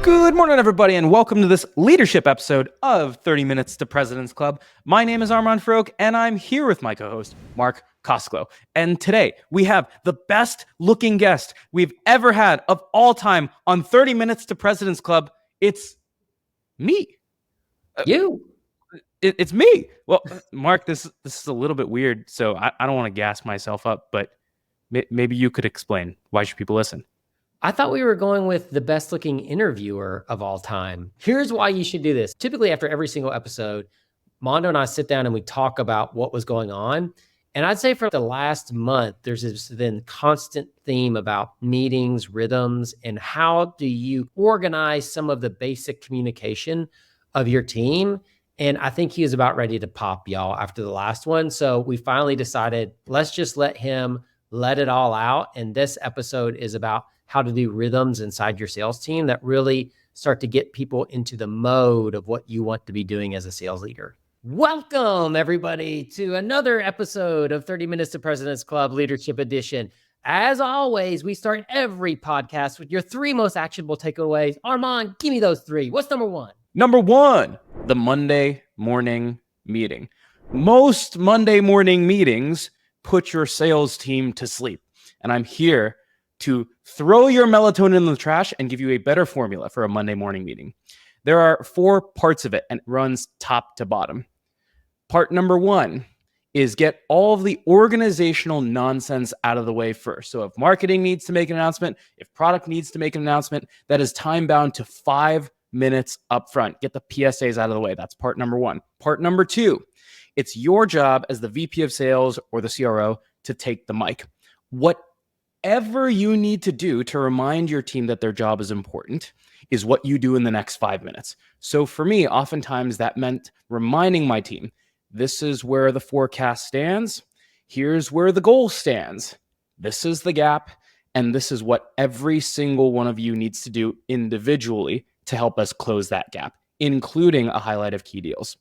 Good morning, everybody, and welcome to this leadership episode of 30 Minutes to President's Club. My name is Armand Farrokh, and I'm here with my co-host, Mark Kosklo. And today, we have the best-looking guest we've ever had of all time on 30 Minutes to President's Club. It's me. It's me. Well, Mark, this is a little bit weird, so I don't want to gas myself up, but maybe you could explain. Why should people listen? I thought we were going with the best looking interviewer of all time. Here's why you should do this. Typically, after every single episode, Mondo and I sit down and we talk about what was going on. And I'd say for the last month, there's this then constant theme about meetings, rhythms, and how do you organize some of the basic communication of your team. And I think he is about ready to pop, y'all, after the last one. So we finally decided, let's just let him let it all out. And this episode is about how to do rhythms inside your sales team that really start to get people into the mode of what you want to be doing as a sales leader. Welcome, everybody, to another episode of 30 Minutes to President's Club Leadership Edition. As always, we start every podcast with your three most actionable takeaways. Armand, give me those three. What's number one? Number one, the Monday morning meeting. Most Monday morning meetings put your sales team to sleep. And I'm here to throw your melatonin in the trash and give you a better formula for a Monday morning meeting. There are 4 parts of it, and it runs top to bottom. Part number 1 is get all of the organizational nonsense out of the way first. So if marketing needs to make an announcement, if product needs to make an announcement, that is time bound to 5 minutes up front. Get the PSAs out of the way. That's part number 1. Part number 2, it's your job as the VP of sales or the CRO to take the mic. Whatever you need to do to remind your team that their job is important is what you do in the next 5 minutes. So for me, oftentimes that meant reminding my team, this is where the forecast stands. Here's where the goal stands. This is the gap. And this is what every single one of you needs to do individually to help us close that gap, including a highlight of key deals.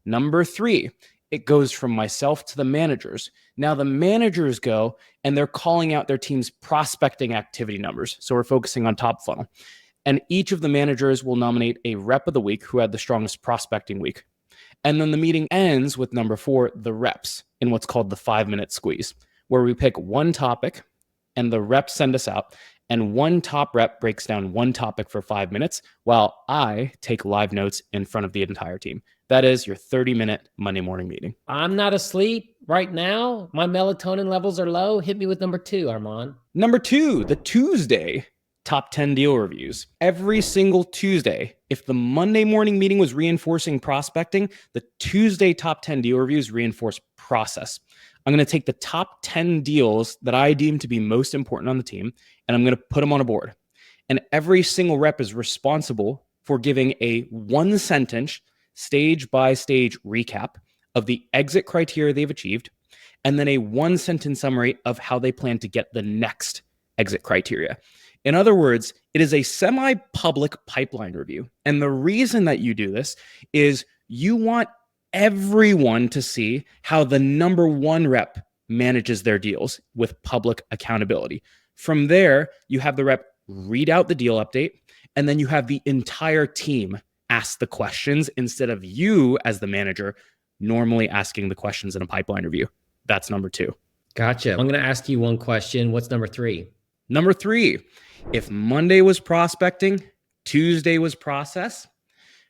Number 3, it goes from myself to the managers. Now the managers go and they're calling out their team's prospecting activity numbers. So we're focusing on top funnel. And each of the managers will nominate a rep of the week who had the strongest prospecting week. And then the meeting ends with number 4, the reps, in what's called the 5-minute squeeze, where we pick one topic and the reps send us out. And one top rep breaks down one topic for 5 minutes while I take live notes in front of the entire team. That is your 30-minute Monday morning meeting. I'm not asleep right now. My melatonin levels are low. Hit me with number 2, Armand. Number 2, the Tuesday top 10 deal reviews. Every single Tuesday, if the Monday morning meeting was reinforcing prospecting, the Tuesday top 10 deal reviews reinforce process. I'm going to take the top 10 deals that I deem to be most important on the team, and I'm going to put them on a board. And every single rep is responsible for giving a 1-sentence, stage-by-stage recap of the exit criteria they've achieved, and then a 1-sentence summary of how they plan to get the next exit criteria. In other words, it is a semi-public pipeline review. And the reason that you do this is you want everyone to see how the number 1 rep manages their deals with public accountability. From there, you have the rep read out the deal update, and then you have the entire team ask the questions instead of you as the manager normally asking the questions in a pipeline review. That's number 2. Gotcha. I'm going to ask you one question. What's number 3? Number 3, if Monday was prospecting, Tuesday was process,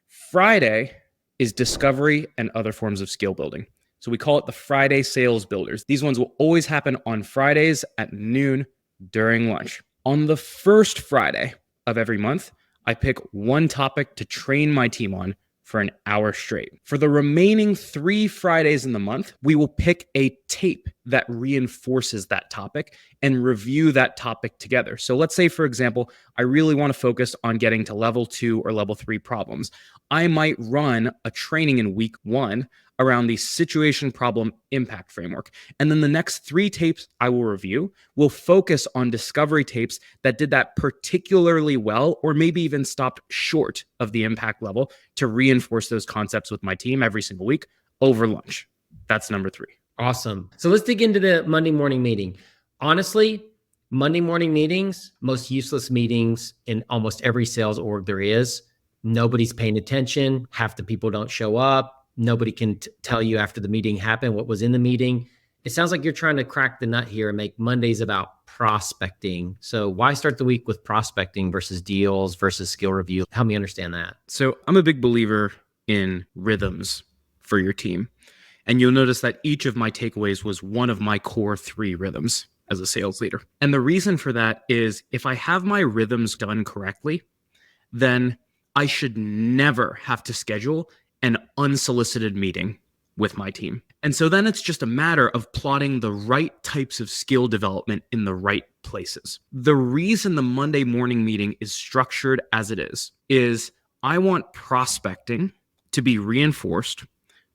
Friday is discovery and other forms of skill building. So we call it the Friday sales builders. These ones will always happen on Fridays at noon during lunch. On the first Friday of every month, I pick one topic to train my team on for an hour straight. For the remaining 3 Fridays in the month, we will pick a tape that reinforces that topic and review that topic together. So let's say, for example, I really want to focus on getting to level 2 or level 3 problems. I might run a training in week 1 around the situation problem impact framework. And then the next 3 tapes I will review will focus on discovery tapes that did that particularly well, or maybe even stopped short of the impact level to reinforce those concepts with my team every single week over lunch. That's number 3. Awesome. So let's dig into the Monday morning meeting. Honestly, Monday morning meetings, most useless meetings in almost every sales org there is. Nobody's paying attention. Half the people don't show up. Nobody can tell you after the meeting happened what was in the meeting. It sounds like you're trying to crack the nut here and make Mondays about prospecting. So why start the week with prospecting versus deals versus skill review? Help me understand that. So I'm a big believer in rhythms for your team. And you'll notice that each of my takeaways was one of my core 3 rhythms as a sales leader. And the reason for that is if I have my rhythms done correctly, then I should never have to schedule an unsolicited meeting with my team. And so then it's just a matter of plotting the right types of skill development in the right places. The reason the Monday morning meeting is structured as it is I want prospecting to be reinforced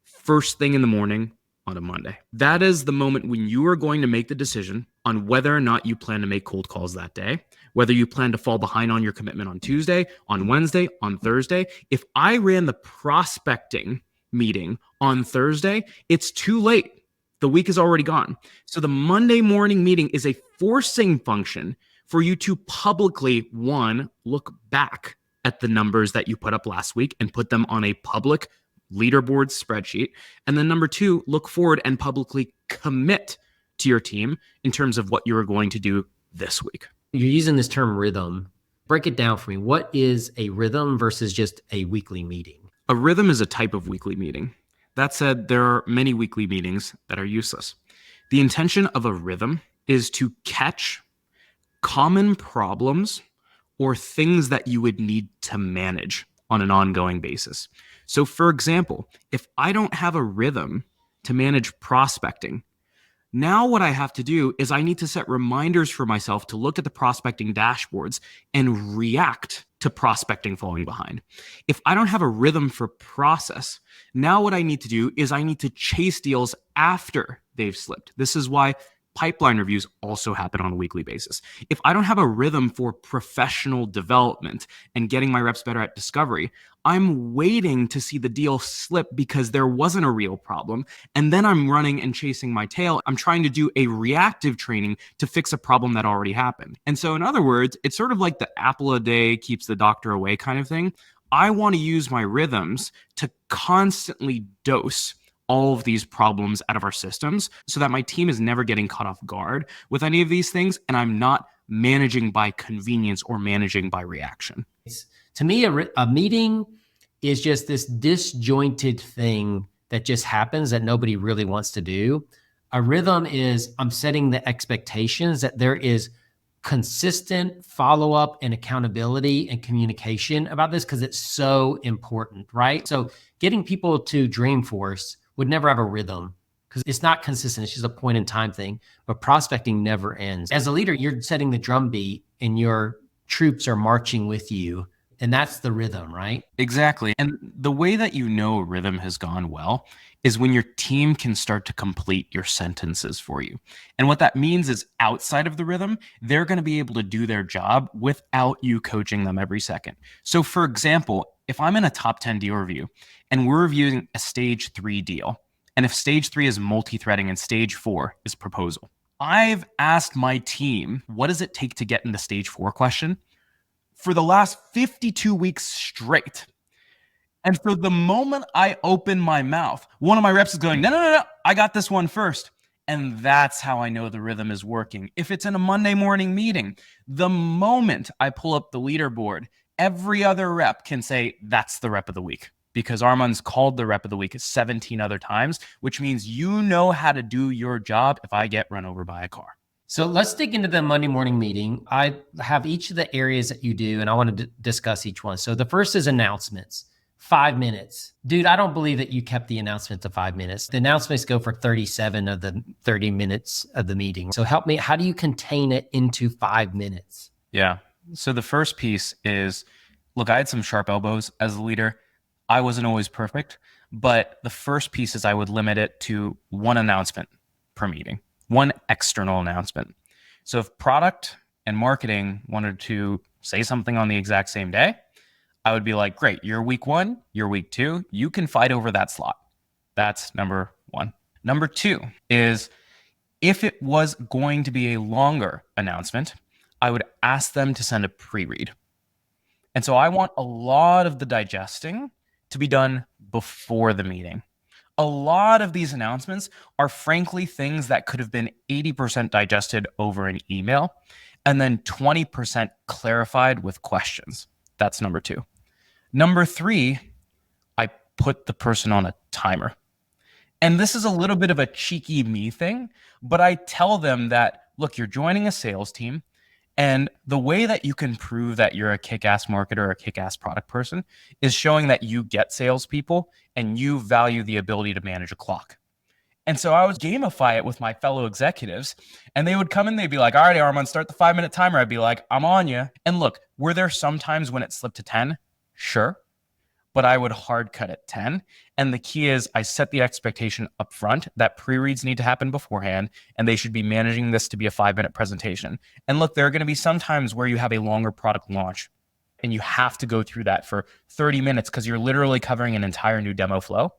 first thing in the morning on a Monday. That is the moment when you are going to make the decision on whether or not you plan to make cold calls that day, whether you plan to fall behind on your commitment on Tuesday, on Wednesday, on Thursday. If I ran the prospecting meeting on Thursday, it's too late. The week is already gone. So the Monday morning meeting is a forcing function for you to publicly, one, look back at the numbers that you put up last week and put them on a public leaderboard spreadsheet. And then number 2, look forward and publicly commit to your team in terms of what you are going to do this week. You're using this term rhythm. Break it down for me. What is a rhythm versus just a weekly meeting? A rhythm is a type of weekly meeting. That said, there are many weekly meetings that are useless. The intention of a rhythm is to catch common problems or things that you would need to manage on an ongoing basis. So for example, if I don't have a rhythm to manage prospecting, now what I have to do is I need to set reminders for myself to look at the prospecting dashboards and react to prospecting falling behind. If I don't have a rhythm for process, now what I need to do is I need to chase deals after they've slipped. This is why pipeline reviews also happen on a weekly basis. If I don't have a rhythm for professional development and getting my reps better at discovery, I'm waiting to see the deal slip because there wasn't a real problem. And then I'm running and chasing my tail. I'm trying to do a reactive training to fix a problem that already happened. And so in other words, it's sort of like the apple a day keeps the doctor away kind of thing. I want to use my rhythms to constantly dose all of these problems out of our systems so that my team is never getting caught off guard with any of these things. And I'm not managing by convenience or managing by reaction. To me, a meeting is just this disjointed thing that just happens that nobody really wants to do. A rhythm is I'm setting the expectations that there is consistent follow-up and accountability and communication about this because it's so important, right? So getting people to Dreamforce would never have a rhythm because it's not consistent. It's just a point in time thing, but prospecting never ends. As a leader, you're setting the drum beat and your troops are marching with you. And that's the rhythm, right? Exactly. And the way that you know a rhythm has gone well is when your team can start to complete your sentences for you. And what that means is outside of the rhythm, they're going to be able to do their job without you coaching them every second. So for example, if I'm in a top 10 deal review and we're reviewing a stage 3 deal, and if stage 3 is multi-threading and stage 4 is proposal, I've asked my team, what does it take to get in the stage 4 question for the last 52 weeks straight. And for the moment I open my mouth, one of my reps is going, no, I got this one first. And that's how I know the rhythm is working. If it's in a Monday morning meeting, the moment I pull up the leaderboard, every other rep can say, that's the rep of the week. Because Armand's called the rep of the week 17 other times, which means you know how to do your job if I get run over by a car. So let's dig into the Monday morning meeting. I have each of the areas that you do, and I want to discuss each one. So the first is announcements, 5 minutes. Dude, I don't believe that you kept the announcement to 5 minutes. The announcements go for 37 of the 30 minutes of the meeting. So help me, how do you contain it into 5 minutes? Yeah. So the first piece is, look, I had some sharp elbows as a leader. I wasn't always perfect, but the first piece is I would limit it to one announcement per meeting. One external announcement. So if product and marketing wanted to say something on the exact same day, I would be like, great, you're week 1, you're week 2, you can fight over that slot. That's number 1. Number 2 is If it was going to be a longer announcement, I would ask them to send a pre-read. And so I want a lot of the digesting to be done before the meeting. A lot of these announcements are frankly things that could have been 80% digested over an email and then 20% clarified with questions. That's number 2. Number 3, I put the person on a timer. And this is a little bit of a cheeky me thing, but I tell them that, look, you're joining a sales team. And the way that you can prove that you're a kick-ass marketer or a kick-ass product person is showing that you get salespeople and you value the ability to manage a clock. And so I would gamify it with my fellow executives, and they would come in, they'd be like, all right, Armand, start the 5-minute timer. I'd be like, I'm on you. And look, were there some times when it slipped to 10? Sure. But I would hard cut at 10. And the key is I set the expectation up front that pre-reads need to happen beforehand, and they should be managing this to be a 5-minute presentation. And look, there are going to be some times where you have a longer product launch and you have to go through that for 30 minutes because you're literally covering an entire new demo flow.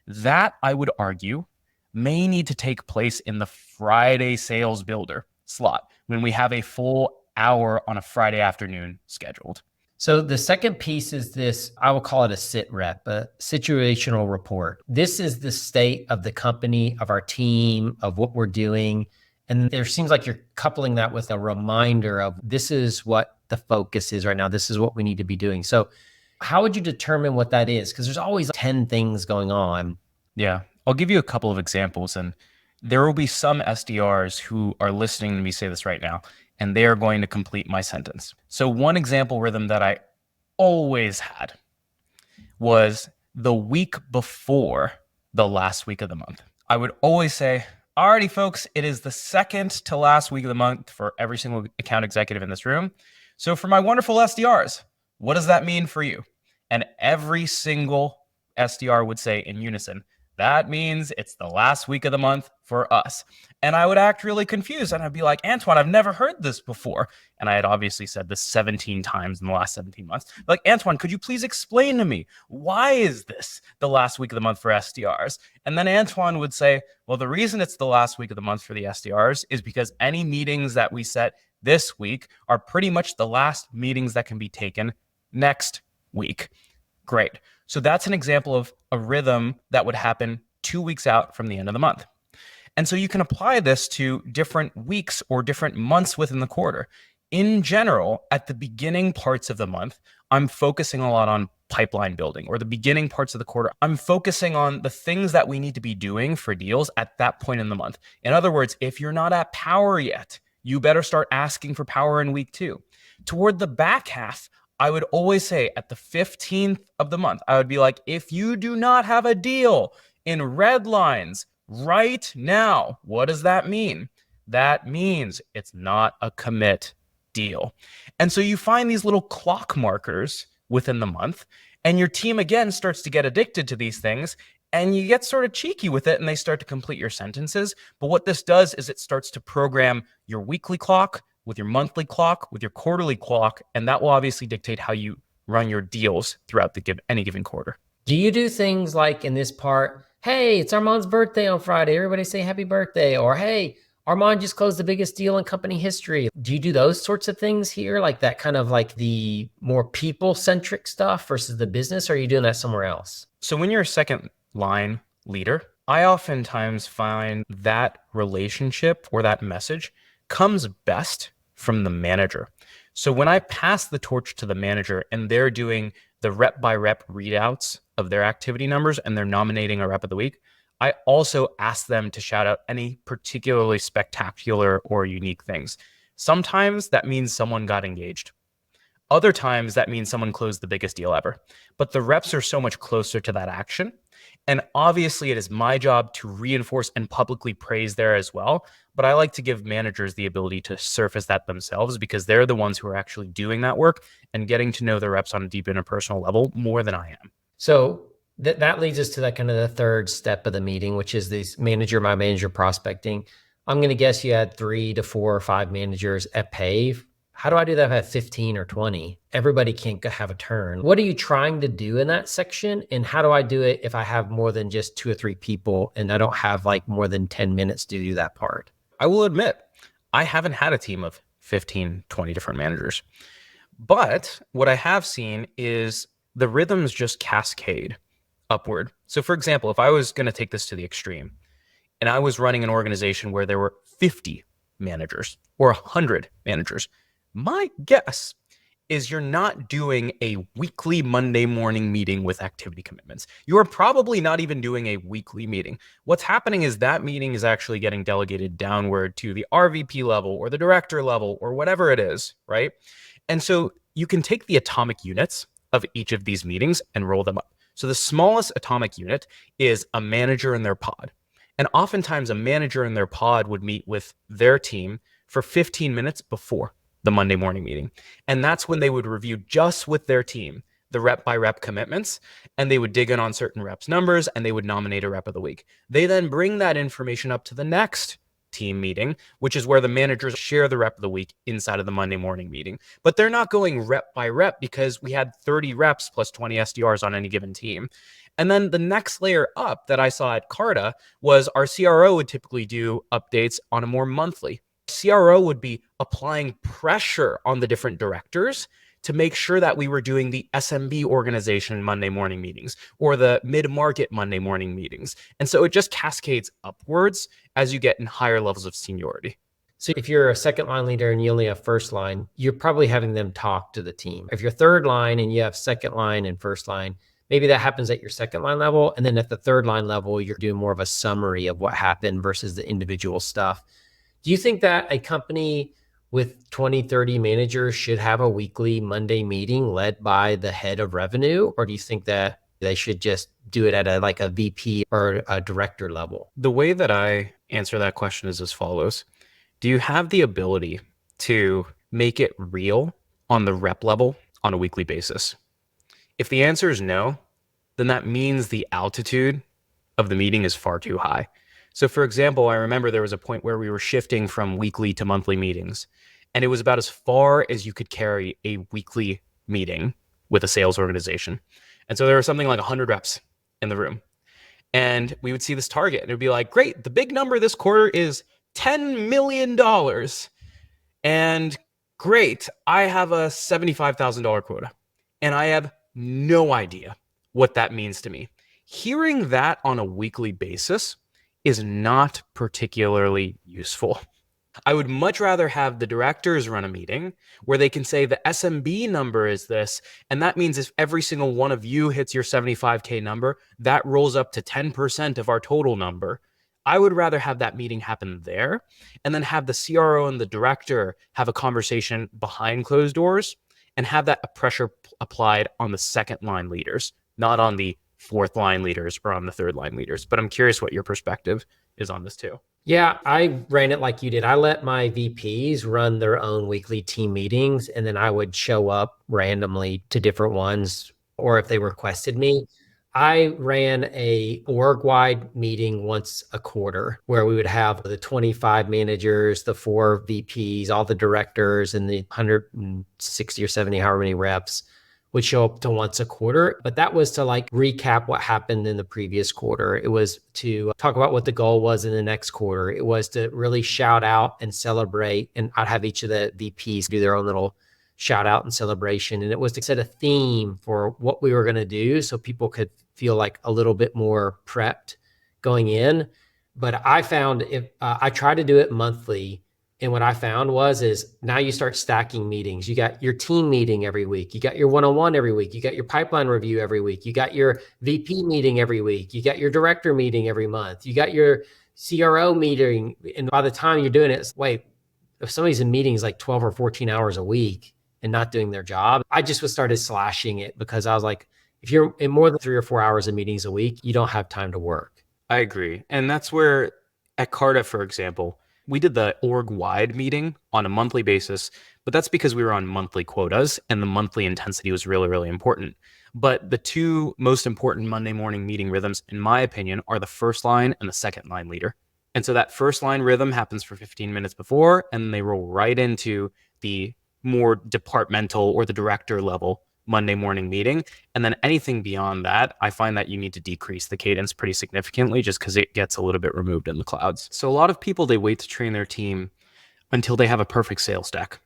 That, I would argue, may need to take place in the Friday sales builder slot when we have a full hour on a Friday afternoon scheduled. So the second piece is this, I will call it a sit rep, a situational report. This is the state of the company, of our team, of what we're doing. And there seems like you're coupling that with a reminder of this is what the focus is right now. This is what we need to be doing. So how would you determine what that is? Because there's always 10 things going on. Yeah, I'll give you a couple of examples, and there will be some SDRs who are listening to me say this right now, and they are going to complete my sentence. So one example rhythm that I always had was the week before the last week of the month. I would always say, alrighty, folks, it is the second to last week of the month for every single account executive in this room. So for my wonderful SDRs, what does that mean for you? And every single SDR would say in unison, that means it's the last week of the month for us. And I would act really confused. And I'd be like, Antoine, I've never heard this before. And I had obviously said this 17 times in the last 17 months. Like, Antoine, could you please explain to me, why is this the last week of the month for SDRs? And then Antoine would say, well, the reason it's the last week of the month for the SDRs is because any meetings that we set this week are pretty much the last meetings that can be taken next week. Great. So that's an example of a rhythm that would happen 2 weeks out from the end of the month. And so you can apply this to different weeks or different months within the quarter. In general, at the beginning parts of the month, I'm focusing a lot on pipeline building, or the beginning parts of the quarter, I'm focusing on the things that we need to be doing for deals at that point in the month. In other words, if you're not at power yet, you better start asking for power in week 2. Toward the back half, I would always say at the 15th of the month, I would be like, if you do not have a deal in red lines right now, what does that mean? That means it's not a commit deal. And so you find these little clock markers within the month, and your team again starts to get addicted to these things, and you get sort of cheeky with it and they start to complete your sentences. But what this does is it starts to program your weekly clock with your monthly clock, with your quarterly clock, and that will obviously dictate how you run your deals throughout any given quarter. Do you do things like in this part, hey, it's Armand's birthday on Friday, everybody say happy birthday, or hey, Armand just closed the biggest deal in company history? Do you do those sorts of things here, like that kind of like the more people-centric stuff versus the business, or are you doing that somewhere else? So when you're a second line leader, I oftentimes find that relationship or that message comes best from the manager. So when I pass the torch to the manager and they're doing the rep by rep readouts of their activity numbers and they're nominating a rep of the week, I also ask them to shout out any particularly spectacular or unique things. Sometimes that means someone got engaged. Other times that means someone closed the biggest deal ever. But the reps are so much closer to that action. And obviously it is my job to reinforce and publicly praise there as well. But I like to give managers the ability to surface that themselves because they're the ones who are actually doing that work and getting to know the reps on a deep interpersonal level more than I am. So that leads us to that kind of the third step of the meeting, which is this manager by manager prospecting. I'm going to guess you had 3 to 4 or 5 managers at Pave. How do I do that if I have 15 or 20? Everybody can't have a turn. What are you trying to do in that section? And how do I do it if I have more than just 2 or 3 people and I don't have like more than 10 minutes to do that part? I will admit, I haven't had a team of 15, 20 different managers. But what I have seen is the rhythms just cascade upward. So, for example, if I was going to take this to the extreme and I was running an organization where there were 50 managers or 100 managers, my guess is you're not doing a weekly Monday morning meeting with activity commitments. You are probably not even doing a weekly meeting. What's happening is that meeting is actually getting delegated downward to the RVP level or the director level or whatever it is, right? And so you can take the atomic units of each of these meetings and roll them up. So the smallest atomic unit is a manager in their pod. And oftentimes a manager in their pod would meet with their team for 15 minutes before the Monday morning meeting. And that's when they would review just with their team the rep by rep commitments, and they would dig in on certain reps numbers, and they would nominate a rep of the week. They then bring that information up to the next team meeting, which is where the managers share the rep of the week inside of the Monday morning meeting. But they're not going rep by rep because we had 30 reps plus 20 SDRs on any given team. And then the next layer up that I saw at Carta was our CRO would typically do updates on a more monthly. CRO would be applying pressure on the different directors to make sure that we were doing the SMB organization Monday morning meetings or the mid-market Monday morning meetings. And so it just cascades upwards as you get in higher levels of seniority. So if you're a second line leader and you only have first line, you're probably having them talk to the team. If you're third line and you have second line and first line, maybe that happens at your second line level. And then at the third line level, you're doing more of a summary of what happened versus the individual stuff. Do you think that a company with 20, 30 managers should have a weekly Monday meeting led by the head of revenue? Or do you think that they should just do it at a VP or a director level? The way that I answer that question is as follows. Do you have the ability to make it real on the rep level on a weekly basis? If the answer is no, then that means the altitude of the meeting is far too high. So for example, I remember there was a point where we were shifting from weekly to monthly meetings, and it was about as far as you could carry a weekly meeting with a sales organization. And so there were something like 100 reps in the room. And we would see this target and it would be like, great, the big number this quarter is $10 million. And great, I have a $75,000 quota. And I have no idea what that means to me. Hearing that on a weekly basis is not particularly useful. I would much rather have the directors run a meeting where they can say the SMB number is this. And that means if every single one of you hits your 75K number, that rolls up to 10% of our total number. I would rather have that meeting happen there and then have the CRO and the director have a conversation behind closed doors and have that pressure applied on the second line leaders, not on the fourth line leaders or on the third line leaders. But I'm curious what your perspective is on this too. Yeah, I ran it like you did. I let my VPs run their own weekly team meetings, and then I would show up randomly to different ones, or if they requested me. I ran a org-wide meeting once a quarter where we would have the 25 managers, the 4 VPs, all the directors, and the 160 or 70, however many reps would show up to once a quarter. But that was to recap what happened in the previous quarter. It was to talk about what the goal was in the next quarter. It was to really shout out and celebrate. And I'd have each of the VPs do their own little shout out and celebration. And it was to set a theme for what we were going to do so people could feel like a little bit more prepped going in. But I found if I try to do it monthly, and what I found is now you start stacking meetings. You got your team meeting every week. You got your one-on-one every week. You got your pipeline review every week. You got your VP meeting every week. You got your director meeting every month. You got your CRO meeting. And by the time you're doing it, wait, if somebody's in meetings like 12 or 14 hours a week and not doing their job, I just started slashing it because I was like, if you're in more than 3 or 4 hours of meetings a week, you don't have time to work. I agree. And that's where at Carta, for example, we did the org-wide meeting on a monthly basis, but that's because we were on monthly quotas and the monthly intensity was really, really important. But the two most important Monday morning meeting rhythms, in my opinion, are the first line and the second line leader. And so that first line rhythm happens for 15 minutes before, and they roll right into the more departmental or the director level Monday morning meeting. And then anything beyond that, I find that you need to decrease the cadence pretty significantly just because it gets a little bit removed in the clouds. So a lot of people, they wait to train their team until they have a perfect sales deck,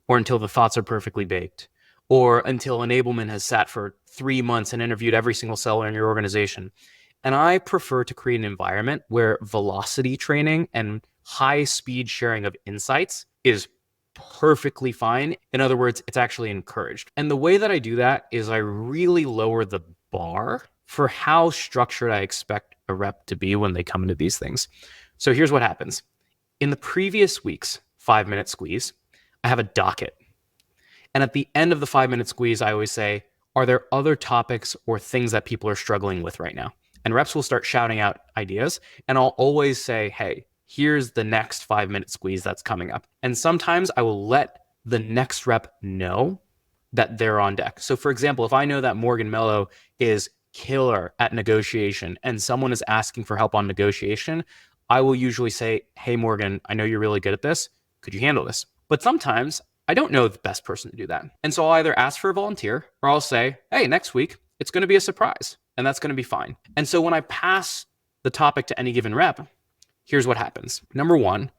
or until the thoughts are perfectly baked, or until enablement has sat for 3 months and interviewed every single seller in your organization. And I prefer to create an environment where velocity training and high speed sharing of insights is perfectly fine. In other words, it's actually encouraged. And the way that I do that is I really lower the bar for how structured I expect a rep to be when they come into these things. So here's what happens. In the previous week's 5-minute squeeze, I have a docket. And at the end of the 5-minute squeeze, I always say, are there other topics or things that people are struggling with right now? And reps will start shouting out ideas. And I'll always say, hey, here's the next 5-minute squeeze that's coming up. And sometimes I will let the next rep know that they're on deck. So for example, if I know that Morgan Mello is killer at negotiation and someone is asking for help on negotiation, I will usually say, hey, Morgan, I know you're really good at this. Could you handle this? But sometimes I don't know the best person to do that. And so I'll either ask for a volunteer or I'll say, hey, next week, it's going to be a surprise. And that's going to be fine. And so when I pass the topic to any given rep, here's what happens. Number one,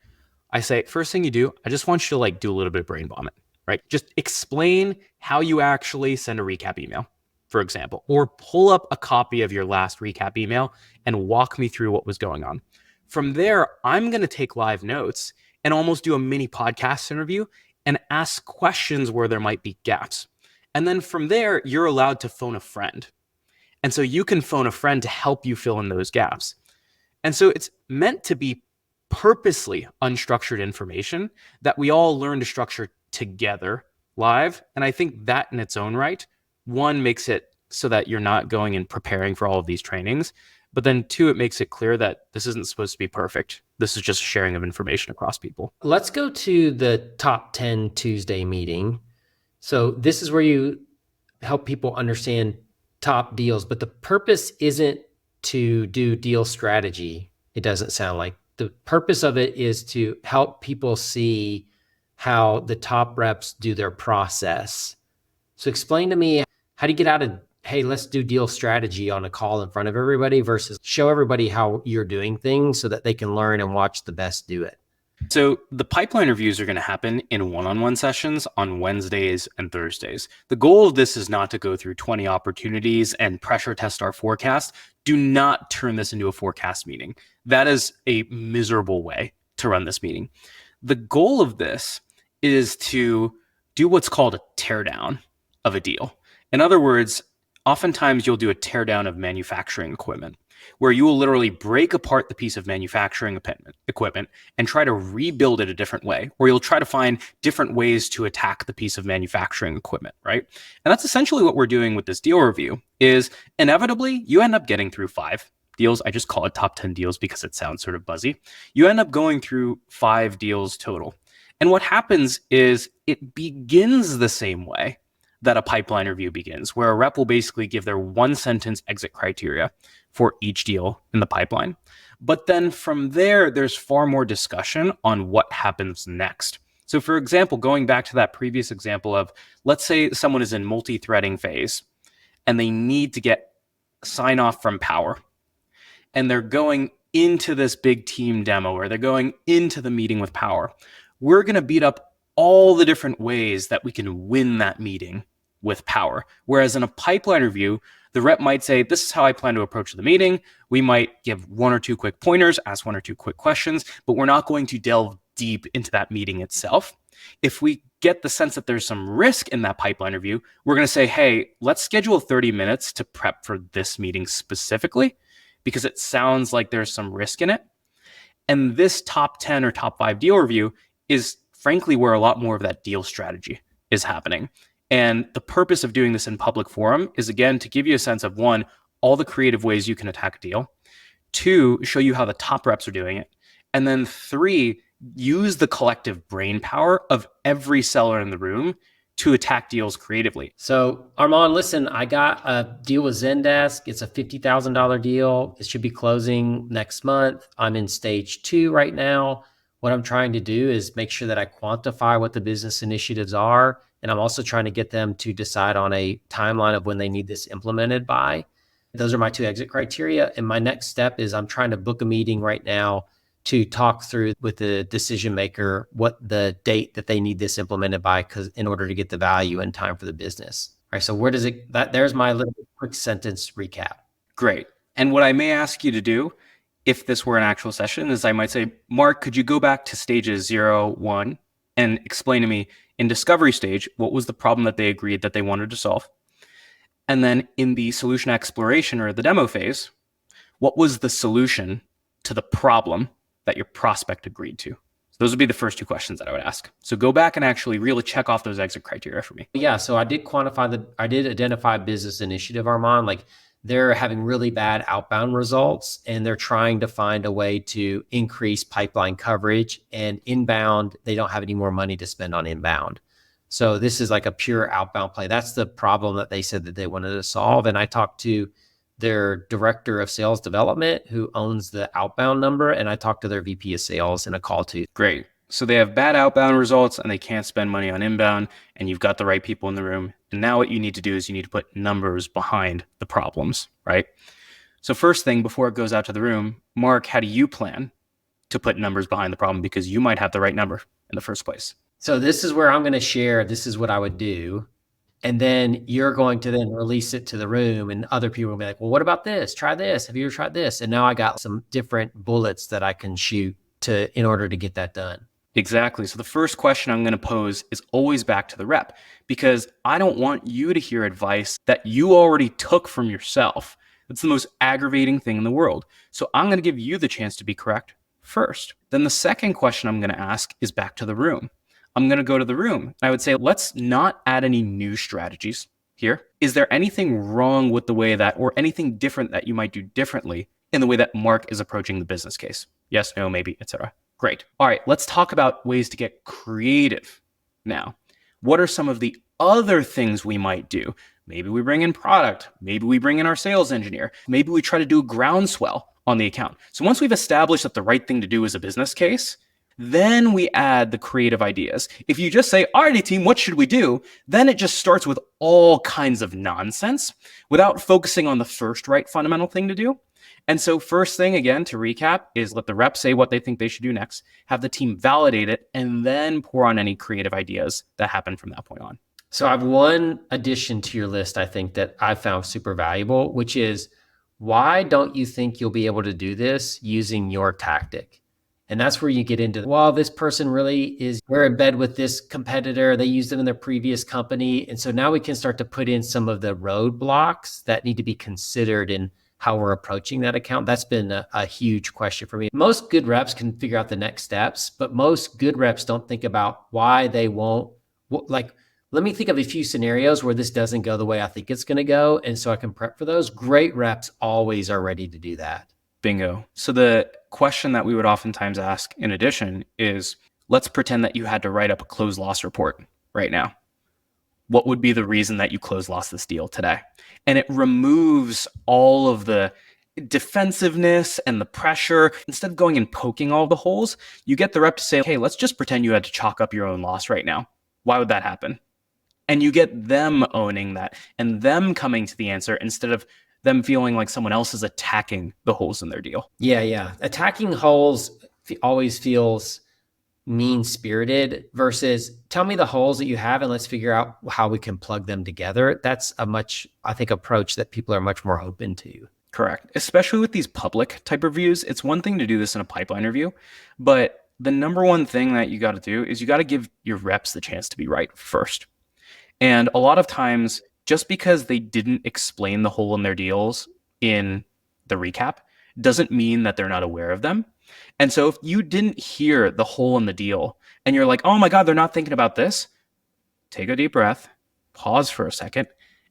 I say, first thing you do, I just want you to do a little bit of brain vomit, right? Just explain how you actually send a recap email, for example, or pull up a copy of your last recap email and walk me through what was going on. From there, I'm going to take live notes and almost do a mini podcast interview and ask questions where there might be gaps. And then from there, you're allowed to phone a friend. And so you can phone a friend to help you fill in those gaps. And so it's meant to be purposely unstructured information that we all learn to structure together live. And I think that in its own right, one, makes it so that you're not going and preparing for all of these trainings. But then two, it makes it clear that this isn't supposed to be perfect. This is just sharing of information across people. Let's go to the top 10 Tuesday meeting. So this is where you help people understand top deals, but the purpose isn't to do deal strategy. It doesn't sound like. The purpose of it is to help people see how the top reps do their process. So explain to me, how do you get out of, hey, let's do deal strategy on a call in front of everybody versus show everybody how you're doing things so that they can learn and watch the best do it? So the pipeline reviews are going to happen in one-on-one sessions on Wednesdays and Thursdays. The goal of this is not to go through 20 opportunities and pressure test our forecast. Do not turn this into a forecast meeting. That is a miserable way to run this meeting. The goal of this is to do what's called a teardown of a deal. In other words, oftentimes you'll do a teardown of manufacturing equipment, where you will literally break apart the piece of manufacturing equipment and try to rebuild it a different way, or you'll try to find different ways to attack the piece of manufacturing equipment, right? And that's essentially what we're doing with this deal review. Is inevitably you end up getting through 5 deals. I just call it top 10 deals because it sounds sort of buzzy. You end up going through 5 deals total. And what happens is it begins the same way that a pipeline review begins, where a rep will basically give their 1-sentence exit criteria for each deal in the pipeline. But then from there, there's far more discussion on what happens next. So for example, going back to that previous example of, let's say someone is in multi-threading phase and they need to get sign off from power, and they're going into this big team demo, or they're going into the meeting with power. We're going to beat up all the different ways that we can win that meeting with power. Whereas in a pipeline review, the rep might say, this is how I plan to approach the meeting. We might give 1 or 2 quick pointers, ask 1 or 2 quick questions, but we're not going to delve deep into that meeting itself. If we get the sense that there's some risk in that pipeline review, we're going to say, hey, let's schedule 30 minutes to prep for this meeting specifically, because it sounds like there's some risk in it. And this top 10 or top 5 deal review is frankly where a lot more of that deal strategy is happening. And the purpose of doing this in public forum is, again, to give you a sense of, 1, all the creative ways you can attack a deal, 2, show you how the top reps are doing it, and then 3, use the collective brain power of every seller in the room to attack deals creatively. So Armand, listen, I got a deal with Zendesk. It's a $50,000 deal. It should be closing next month. I'm in stage 2 right now. What I'm trying to do is make sure that I quantify what the business initiatives are. And I'm also trying to get them to decide on a timeline of when they need this implemented by. Those are my 2 exit criteria. And my next step is I'm trying to book a meeting right now to talk through with the decision maker what the date that they need this implemented by, because in order to get the value in time for the business. All right. So where does it, there's my little quick sentence recap. Great. And what I may ask you to do, if this were an actual session, is I might say, Mark, could you go back to stages 0, 1 and explain to me in discovery stage, what was the problem that they agreed that they wanted to solve? And then in the solution exploration or the demo phase, what was the solution to the problem that your prospect agreed to? So those would be the first 2 questions that I would ask. So go back and actually really check off those exit criteria for me. Yeah. So I did identify business initiative, Armand. Like, they're having really bad outbound results and they're trying to find a way to increase pipeline coverage, and inbound, they don't have any more money to spend on inbound. So this is like a pure outbound play. That's the problem that they said that they wanted to solve. And I talked to their director of sales development who owns the outbound number, and I talked to their VP of sales in a call too. Great. So they have bad outbound results and they can't spend money on inbound, and you've got the right people in the room. And now what you need to do is you need to put numbers behind the problems, right? So first thing, before it goes out to the room, Mark, how do you plan to put numbers behind the problem? Because you might have the right number in the first place. So this is where I'm going to share, this is what I would do. And then you're going to then release it to the room, and other people will be like, well, what about this? Try this. Have you ever tried this? And now I got some different bullets that I can shoot in order to get that done. Exactly. So the first question I'm going to pose is always back to the rep, because I don't want you to hear advice that you already took from yourself. That's the most aggravating thing in the world. So I'm going to give you the chance to be correct first. Then the second question I'm going to ask is back to the room. I'm going to go to the room. I would say, let's not add any new strategies here. Is there anything wrong with the way that, or anything different that you might do differently in the way that Mark is approaching the business case? Yes, no, maybe, etc. Great. All right, let's talk about ways to get creative now. What are some of the other things we might do? Maybe we bring in product. Maybe we bring in our sales engineer. Maybe we try to do a groundswell on the account. So once we've established that the right thing to do is a business case, then we add the creative ideas. If you just say, alrighty team, what should we do? Then it just starts with all kinds of nonsense without focusing on the first right fundamental thing to do. And so first thing, again, to recap, is let the rep say what they think they should do next, have the team validate it, and then pour on any creative ideas that happen from that point on. So I have one addition to your list, I think, that I found super valuable, which is, why don't you think you'll be able to do this using your tactic? And that's where you get into, well, this person really we're in bed with this competitor. They used them in their previous company. And so now we can start to put in some of the roadblocks that need to be considered in how we're approaching that account. That's been a huge question for me. Most good reps can figure out the next steps, but most good reps don't think about why they won't. Like, let me think of a few scenarios where this doesn't go the way I think it's going to go. And so I can prep for those. Great reps always are ready to do that. Bingo. So the question that we would oftentimes ask in addition is, let's pretend that you had to write up a close loss report right now. What would be the reason that you close lost this deal today? And it removes all of the defensiveness and the pressure. Instead of going and poking all the holes, you get the rep to say, hey, let's just pretend you had to chalk up your own loss right now. Why would that happen? And you get them owning that and them coming to the answer instead of them feeling like someone else is attacking the holes in their deal. Yeah. Attacking holes always feels mean-spirited versus tell me the holes that you have and let's figure out how we can plug them together. That's I think, approach that people are much more open to. Correct. Especially with these public type reviews. It's one thing to do this in a pipeline review, but the number one thing that you got to do is you got to give your reps the chance to be right first. And a lot of times, just because they didn't explain the hole in their deals in the recap doesn't mean that they're not aware of them. And so if you didn't hear the hole in the deal and you're like, oh my God, they're not thinking about this, take a deep breath, pause for a second,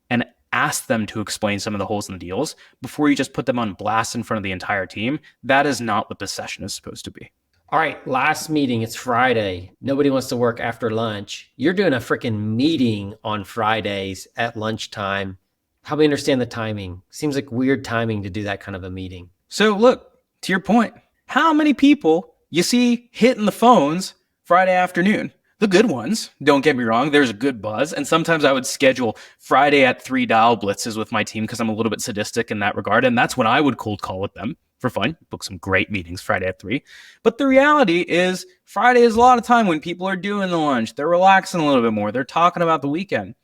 and ask them to explain some of the holes in the deals before you just put them on blast in front of the entire team. That is not what the session is supposed to be. All right, last meeting. It's Friday. Nobody wants to work after lunch. You're doing a freaking meeting on Fridays at lunchtime. Help me understand the timing. Seems like weird timing to do that kind of a meeting. So look, to your point, how many people you see hitting the phones Friday afternoon. The good ones, don't get me wrong, there's a good buzz. And sometimes I would schedule Friday at 3 dial blitzes with my team because I'm a little bit sadistic in that regard. And that's when I would cold call with them for fun, book some great meetings Friday at 3. But the reality is Friday is a lot of time when people are doing the lunch. They're relaxing a little bit more. They're talking about the weekend.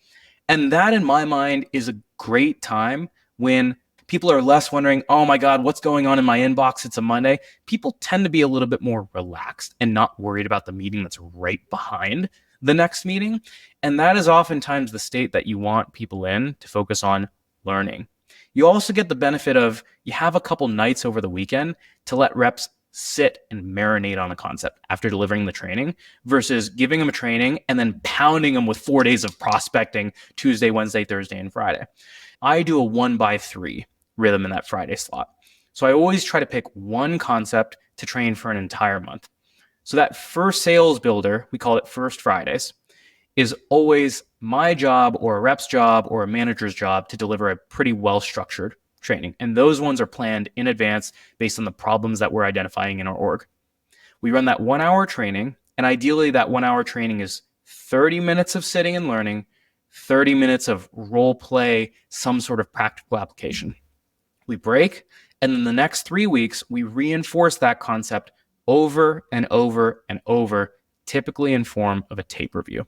And that, in my mind, is a great time when people are less wondering, oh my God, what's going on in my inbox? It's a Monday. People tend to be a little bit more relaxed and not worried about the meeting that's right behind the next meeting. And that is oftentimes the state that you want people in to focus on learning. You also get the benefit of you have a couple nights over the weekend to let reps sit and marinate on a concept after delivering the training versus giving them a training and then pounding them with 4 days of prospecting Tuesday, Wednesday, Thursday, and Friday. I do a 1x3 rhythm in that Friday slot. So I always try to pick one concept to train for an entire month. So that first sales builder, we call it First Fridays, is always my job or a rep's job or a manager's job to deliver a pretty well-structured training. And those ones are planned in advance based on the problems that we're identifying in our org. We run that 1 hour training, and ideally that 1 hour training is 30 minutes of sitting and learning, 30 minutes of role play, some sort of practical application. We break, and then the next 3 weeks, we reinforce that concept over and over and over, typically in form of a tape review.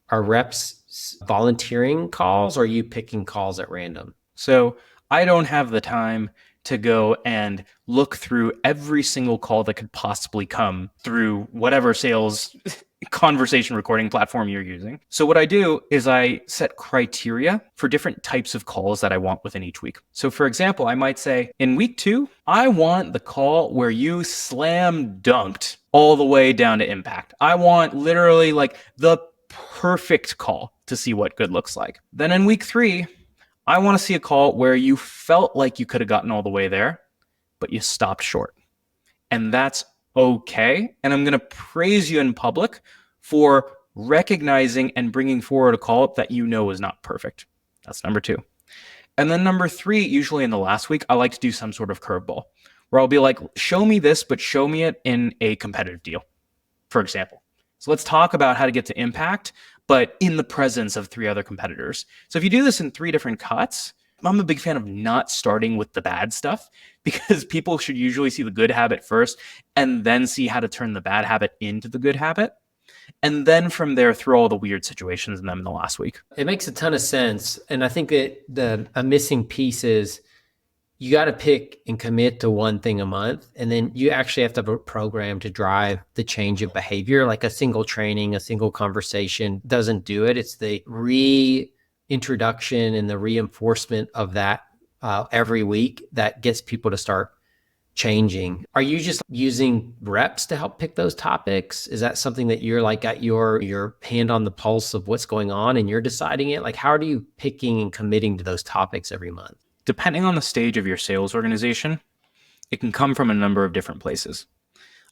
Are reps volunteering calls, or are you picking calls at random? So I don't have the time to go and look through every single call that could possibly come through whatever sales conversation recording platform you're using. So what I do is I set criteria for different types of calls that I want within each week. So for example, I might say in week 2, I want the call where you slam dunked all the way down to impact. I want literally like the perfect call to see what good looks like. Then in week 3, I want to see a call where you felt like you could have gotten all the way there, but you stopped short. And that's okay. And I'm going to praise you in public for recognizing and bringing forward a call that you know is not perfect. That's number 2. And then number 3, usually in the last week, I like to do some sort of curveball where I'll be like, show me this, but show me it in a competitive deal, for example. So let's talk about how to get to impact, but in the presence of 3 other competitors. So if you do this in 3 different cuts, I'm a big fan of not starting with the bad stuff because people should usually see the good habit first and then see how to turn the bad habit into the good habit. And then from there, throw all the weird situations in them in the last week. It makes a ton of sense. And I think that a missing piece is you got to pick and commit to one thing a month. And then you actually have to have a program to drive the change of behavior. Like a single training, a single conversation doesn't do it. It's the reintroduction and the reinforcement of that every week that gets people to start changing. Are you just using reps to help pick those topics? Is that something that you're like got your hand on the pulse of what's going on and you're deciding it? Like, how are you picking and committing to those topics every month? Depending on the stage of your sales organization, it can come from a number of different places.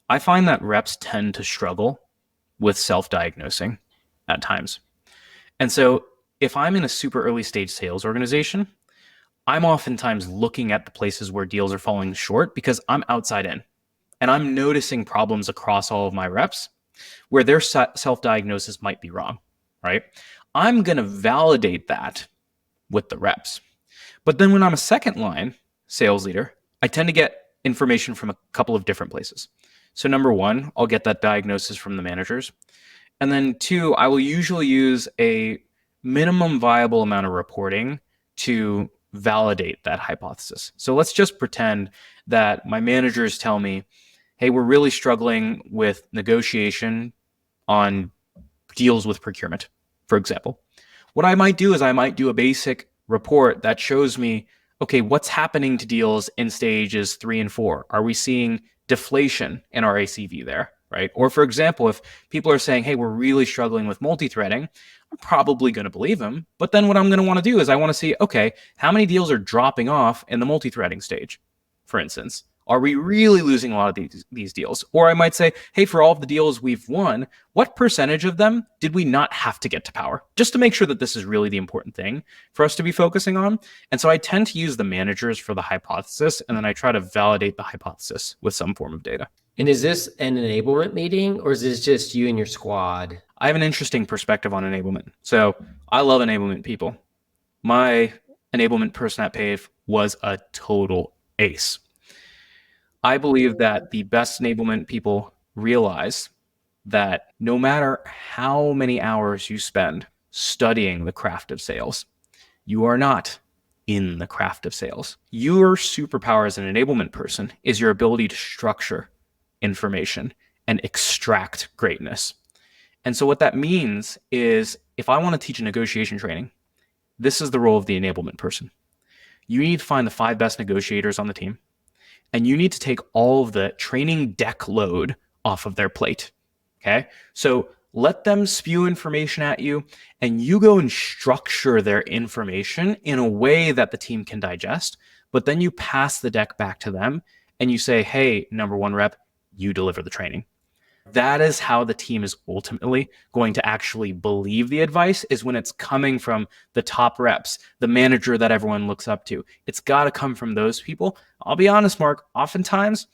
I find that reps tend to struggle with self-diagnosing at times. And so if I'm in a super early stage sales organization, I'm oftentimes looking at the places where deals are falling short because I'm outside in and I'm noticing problems across all of my reps where their self-diagnosis might be wrong, right? I'm going to validate that with the reps. But then when I'm a second line sales leader, I tend to get information from a couple of different places. So number 1, I'll get that diagnosis from the managers. And then 2, I will usually use a minimum viable amount of reporting to validate that hypothesis. So let's just pretend that my managers tell me, hey, we're really struggling with negotiation on deals with procurement, for example. What I might do is I might do a basic report that shows me, okay, what's happening to deals in stages 3 and 4? Are we seeing deflation in our ACV there, right? Or for example, if people are saying, hey, we're really struggling with multithreading, I'm probably going to believe them. But then what I'm going to want to do is I want to see, okay, how many deals are dropping off in the multithreading stage, for instance? Are we really losing a lot of these deals? Or I might say, hey, for all of the deals we've won, what percentage of them did we not have to get to power? Just to make sure that this is really the important thing for us to be focusing on. And so I tend to use the managers for the hypothesis, and then I try to validate the hypothesis with some form of data. And is this an enablement meeting or is this just you and your squad? I have an interesting perspective on enablement. So I love enablement people. My enablement person at Pave was a total ace. I believe that the best enablement people realize that no matter how many hours you spend studying the craft of sales, you are not in the craft of sales. Your superpower as an enablement person is your ability to structure information and extract greatness. And so what that means is if I want to teach a negotiation training, this is the role of the enablement person. You need to find the 5 best negotiators on the team, and you need to take all of the training deck load off of their plate. Okay? So let them spew information at you, and you go and structure their information in a way that the team can digest. But then you pass the deck back to them and you say, hey, number 1 rep, you deliver the training. That is how the team is ultimately going to actually believe the advice, is when it's coming from the top reps, the manager that everyone looks up to. It's got to come from those people. I'll be honest, Mark, oftentimes,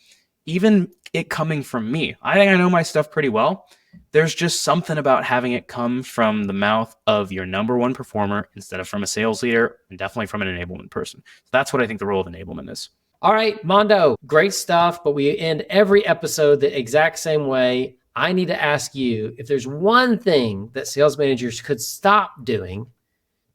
even it coming from me, I think I know my stuff pretty well. There's just something about having it come from the mouth of your number 1 performer instead of from a sales leader, and definitely from an enablement person. So that's what I think the role of enablement is. All right, Mondo, great stuff, but we end every episode the exact same way. I need to ask you, if there's one thing that sales managers could stop doing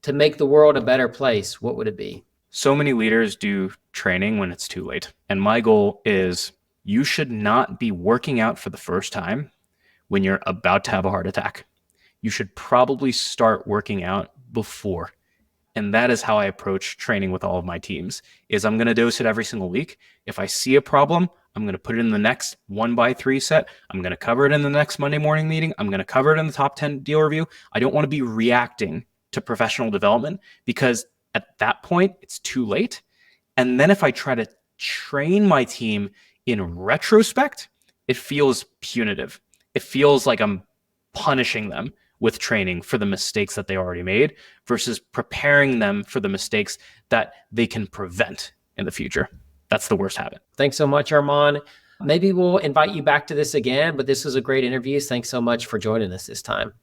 to make the world a better place, what would it be? So many leaders do training when it's too late. And my goal is you should not be working out for the first time when you're about to have a heart attack. You should probably start working out before. And that is how I approach training with all of my teams, is I'm going to dose it every single week. If I see a problem, I'm going to put it in the next 1x3 set. I'm going to cover it in the next Monday morning meeting. I'm going to cover it in the top 10 deal review. I don't want to be reacting to professional development, because at that point, it's too late. And then if I try to train my team in retrospect, it feels punitive. It feels like I'm punishing them with training for the mistakes that they already made versus preparing them for the mistakes that they can prevent in the future. That's the worst habit. Thanks so much, Armand. Maybe we'll invite you back to this again, but this was a great interview. Thanks so much for joining us this time.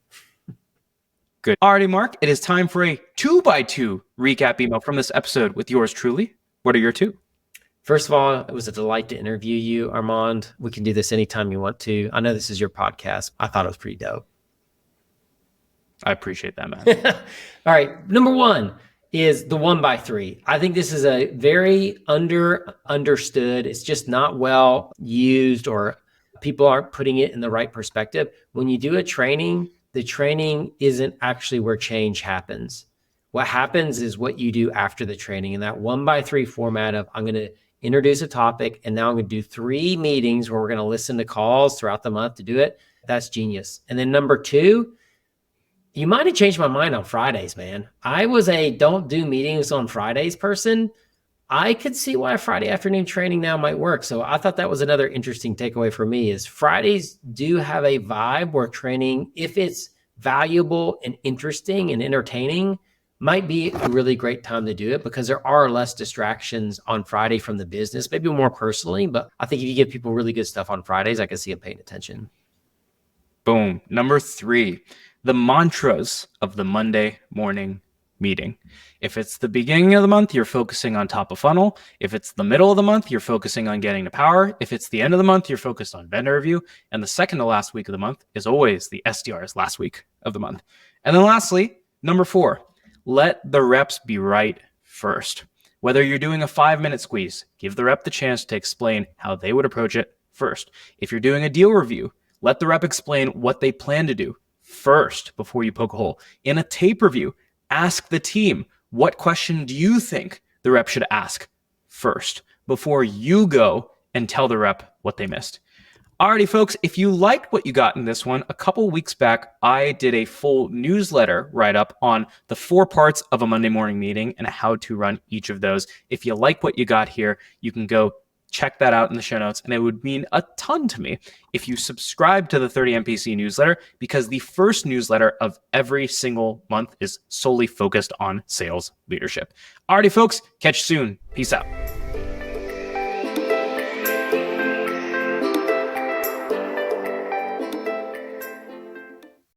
Good. Alrighty, Mark, it is time for a 2x2 recap email from this episode with yours truly. What are your 2? First of all, it was a delight to interview you, Armand. We can do this anytime you want to. I know this is your podcast. I thought it was pretty dope. I appreciate that, man. All right. Number 1 is the 1x3. I think this is a very understood. It's just not well used, or people aren't putting it in the right perspective. When you do a training, the training isn't actually where change happens. What happens is what you do after the training. In that 1x3 format of, I'm going to introduce a topic, and now I'm going to do 3 meetings where we're going to listen to calls throughout the month to do it. That's genius. And then number 2, you might have changed my mind on Fridays, man. I was a don't do meetings on Fridays person. I could see why Friday afternoon training now might work. So I thought that was another interesting takeaway for me, is Fridays do have a vibe where training, if it's valuable and interesting and entertaining, might be a really great time to do it, because there are less distractions on Friday from the business, maybe more personally. But I think if you give people really good stuff on Fridays, I can see them paying attention. Boom. Number 3, the mantras of the Monday morning meeting. If it's the beginning of the month, you're focusing on top of funnel. If it's the middle of the month, you're focusing on getting to power. If it's the end of the month, you're focused on vendor review. And the second to last week of the month is always the SDR's last week of the month. And then lastly, number 4, let the reps be right first. Whether you're doing a 5-minute squeeze, give the rep the chance to explain how they would approach it first. If you're doing a deal review, let the rep explain what they plan to do first before you poke a hole. In a tape review, ask the team, what question do you think the rep should ask first before you go and tell the rep what they missed? Alrighty, folks, if you liked what you got in this one, a couple weeks back, I did a full newsletter write-up on the 4 parts of a Monday morning meeting and how to run each of those. If you like what you got here, you can go check that out in the show notes, and it would mean a ton to me if you subscribe to the 30 MPC newsletter, because the first newsletter of every single month is solely focused on sales leadership. Alrighty, folks, catch you soon. Peace out.